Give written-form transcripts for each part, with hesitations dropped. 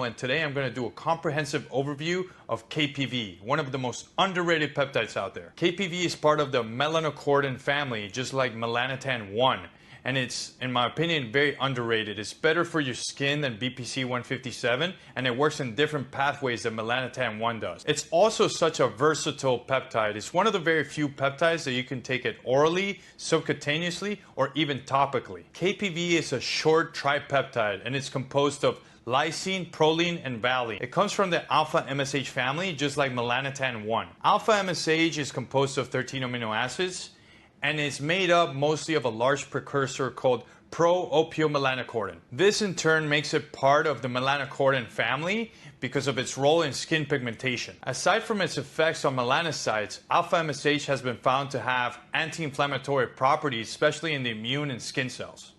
And today I'm going to do a comprehensive overview of KPV, one of the most underrated peptides out there. KPV is part of the melanocortin family, just like melanotan-1, and it's, in my opinion, very underrated. It's better for your skin than BPC 157, and it works in different pathways than melanotan-1 does. It's also such a versatile peptide. It's one of the very few peptides that you can take it orally, subcutaneously, or even topically. KPV is a short tripeptide, and it's composed of lysine, proline, and valine. It comes from the alpha MSH family, just like melanotan-1. Alpha MSH is composed of 13 amino acids, and is made up mostly of a large precursor called pro-opiomelanocortin. This in turn makes it part of the melanocortin family because of its role in skin pigmentation. Aside from its effects on melanocytes, alpha MSH has been found to have anti-inflammatory properties, especially in the immune and skin cells.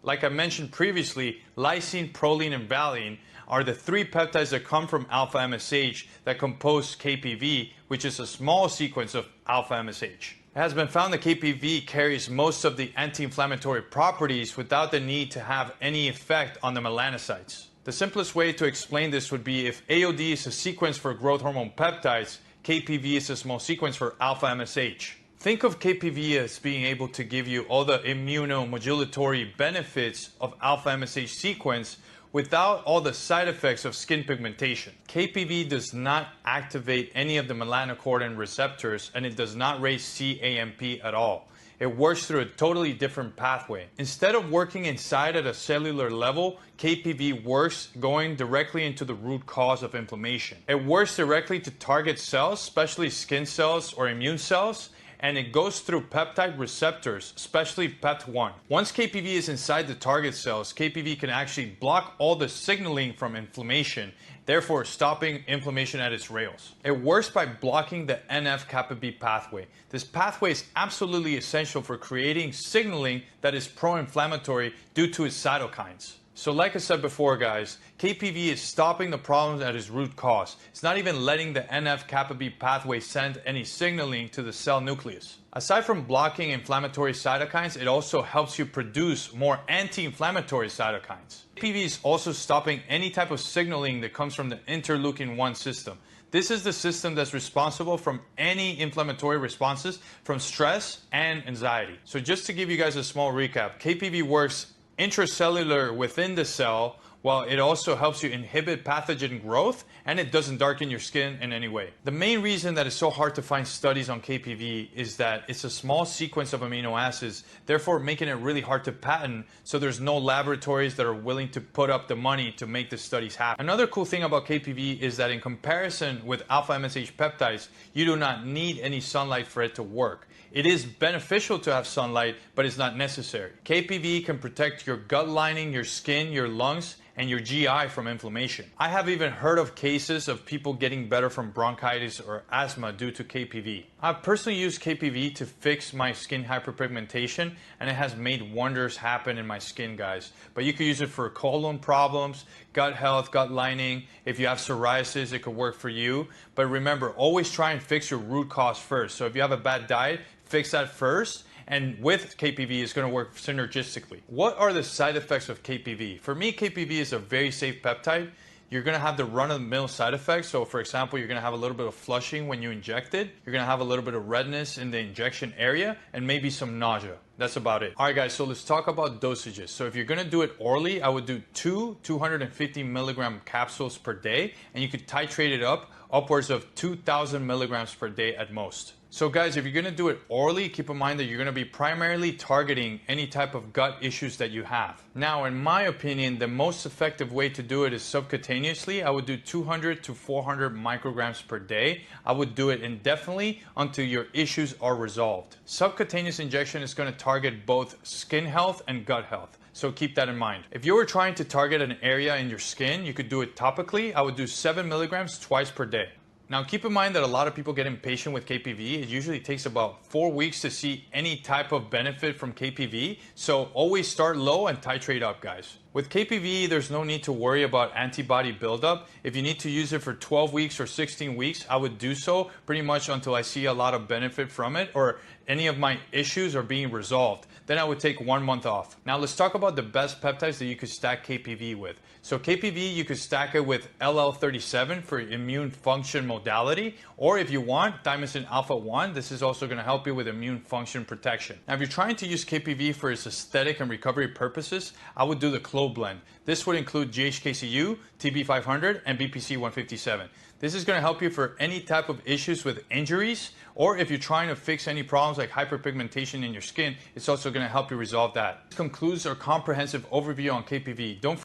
Like I mentioned previously, lysine, proline, and valine are the three peptides that come from alpha MSH that compose KPV, which is a small sequence of alpha MSH. It has been found that KPV carries most of the anti-inflammatory properties without the need to have any effect on the melanocytes. The simplest way to explain this would be if AOD is a sequence for growth hormone peptides, KPV is a small sequence for alpha MSH. Think of KPV as being able to give you all the immunomodulatory benefits of alpha MSH sequence without all the side effects of skin pigmentation. KPV does not activate any of the melanocortin receptors, and it does not raise cAMP at all. It works through a totally different pathway. Instead of working inside at a cellular level, KPV works going directly into the root cause of inflammation. It works directly to target cells, especially skin cells or immune cells, and it goes through peptide receptors, especially PEP1. Once KPV is inside the target cells, KPV can actually block all the signaling from inflammation, therefore stopping inflammation at its rails. It works by blocking the NF-kappa B pathway. This pathway is absolutely essential for creating signaling that is pro-inflammatory due to its cytokines. So like I said before, guys, KPV is stopping the problems at its root cause. It's not even letting the NF-kappa B pathway send any signaling to the cell nucleus. Aside from blocking inflammatory cytokines, it also helps you produce more anti-inflammatory cytokines. KPV is also stopping any type of signaling that comes from the interleukin-1 system. This is the system that's responsible from any inflammatory responses from stress and anxiety. So just to give you guys a small recap, KPV works intracellular within the cell, while it also helps you inhibit pathogen growth, and it doesn't darken your skin in any way. The main reason that it's so hard to find studies on KPV is that it's a small sequence of amino acids, therefore making it really hard to patent, so there's no laboratories that are willing to put up the money to make the studies happen. Another cool thing about KPV is that in comparison with alpha MSH peptides, you do not need any sunlight for it to work. It is beneficial to have sunlight, but it's not necessary. KPV can protect your gut lining, your skin, your lungs, and your GI from inflammation. I have even heard of cases of people getting better from bronchitis or asthma due to KPV. I've personally used KPV to fix my skin hyperpigmentation, and it has made wonders happen in my skin, guys. But you could use it for colon problems, gut health, gut lining. If you have psoriasis, it could work for you. But remember, always try and fix your root cause first. So if you have a bad diet, fix that first. And with KPV, it's going to work synergistically. What are the side effects of KPV? For me, KPV is a very safe peptide. You're going to have the run-of-the-mill side effects. So for example, you're going to have a little bit of flushing when you inject it. You're going to have a little bit of redness in the injection area and maybe some nausea. That's about it. All right, guys, so let's talk about dosages. So if you're going to do it orally, I would do 250 milligram capsules per day, and you could titrate it up upwards of 2,000 milligrams per day at most. So guys, if you're going to do it orally, keep in mind that you're going to be primarily targeting any type of gut issues that you have. Now, in my opinion, the most effective way to do it is subcutaneously. I would do 200 to 400 micrograms per day. I would do it indefinitely until your issues are resolved. Subcutaneous injection is going to target both skin health and gut health. So keep that in mind. If you were trying to target an area in your skin, you could do it topically. I would do 7 milligrams twice per day. Now keep in mind that a lot of people get impatient with KPV. It usually takes about 4 weeks to see any type of benefit from KPV. So always start low and titrate up, guys. With KPV, there's no need to worry about antibody buildup. If you need to use it for 12 weeks or 16 weeks, I would do so pretty much until I see a lot of benefit from it or any of my issues are being resolved. Then I would take 1 month off. Now let's talk about the best peptides that you could stack KPV with. So KPV, you could stack it with LL37 for immune function modality, or if you want, thymosin alpha 1, this is also going to help you with immune function protection. Now if you're trying to use KPV for its aesthetic and recovery purposes, I would do the Clo blend. This would include GHKCU, TB500, and BPC157. This is going to help you for any type of issues with injuries, or if you're trying to fix any problems like hyperpigmentation in your skin, it's also going to help you resolve that. This concludes our comprehensive overview on KPV. Don't